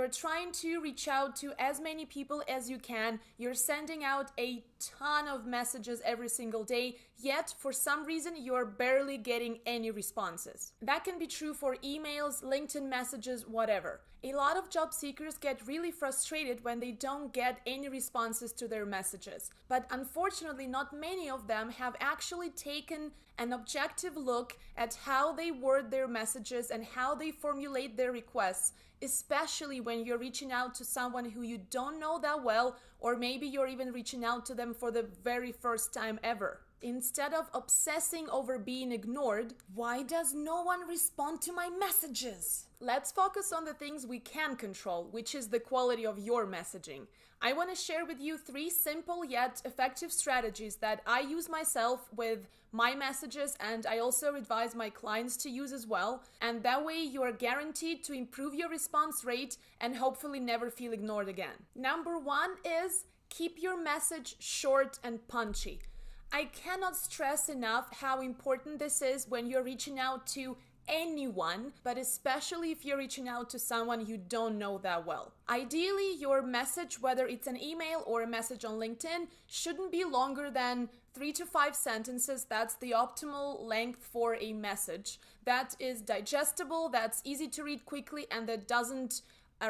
you're trying to reach out to as many people as you can. You're sending out a ton of messages every single day, yet for some reason you're barely getting any responses. That can be true for emails, LinkedIn messages, whatever. A lot of job seekers get really frustrated when they don't get any responses to their messages. But unfortunately, not many of them have actually taken an objective look at how they word their messages and how they formulate their requests, especially when you're reaching out to someone who you don't know that well, or maybe you're even reaching out to them for the very first time ever. Instead of obsessing over being ignored, why does no one respond to my messages? Let's focus on the things we can control, which is the quality of your messaging. I want to share with you 3 simple yet effective strategies that I use myself with my messages, and I also advise my clients to use as well. And that way you are guaranteed to improve your response rate and hopefully never feel ignored again. Number 1 is keep your message short and punchy. I cannot stress enough how important this is when you're reaching out to anyone, but especially if you're reaching out to someone you don't know that well. Ideally, your message, whether it's an email or a message on LinkedIn, shouldn't be longer than 3 to 5 sentences. That's the optimal length for a message. That is digestible, that's easy to read quickly, and that doesn't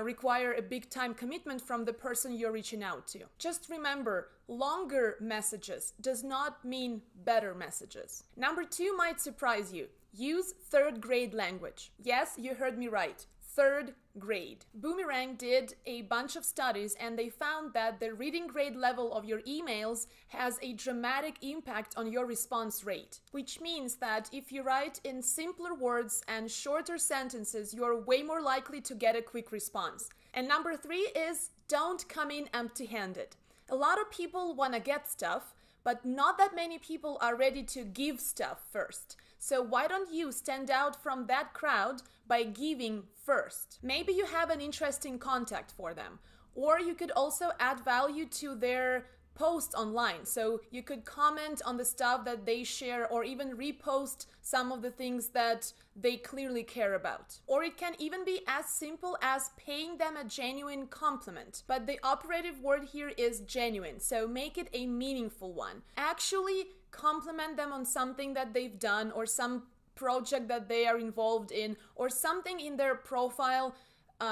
require a big time commitment from the person you're reaching out to. Just remember, longer messages does not mean better messages. Number 2 might surprise you. Use 3rd grade language. Yes, you heard me right. 3rd grade. Boomerang did a bunch of studies and they found that the reading grade level of your emails has a dramatic impact on your response rate, which means that if you write in simpler words and shorter sentences, you're way more likely to get a quick response. And number 3 is don't come in empty-handed. A lot of people want to get stuff, but not that many people are ready to give stuff first. So why don't you stand out from that crowd by giving first? Maybe you have an interesting contact for them, or you could also add value to their post online. So you could comment on the stuff that they share or even repost some of the things that they clearly care about. Or it can even be as simple as paying them a genuine compliment. But the operative word here is genuine, so make it a meaningful one. Actually compliment them on something that they've done or some project that they are involved in or something in their profile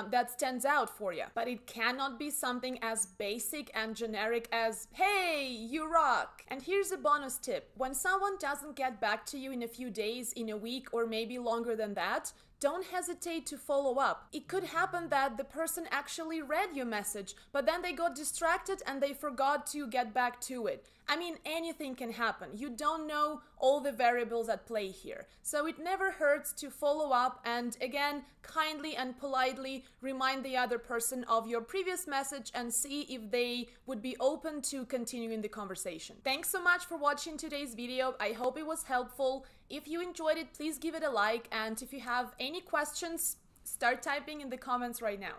that stands out for you. But it cannot be something as basic and generic as, hey, you rock. And here's a bonus tip. When someone doesn't get back to you in a few days, in a week, or maybe longer than that, don't hesitate to follow up. It could happen that the person actually read your message, but then they got distracted and they forgot to get back to it. I mean, anything can happen. You don't know all the variables at play here. So it never hurts to follow up and, again, kindly and politely remind the other person of your previous message and see if they would be open to continuing the conversation. Thanks so much for watching today's video. I hope it was helpful. If you enjoyed it, please give it a like, and if you have any questions, start typing in the comments right now.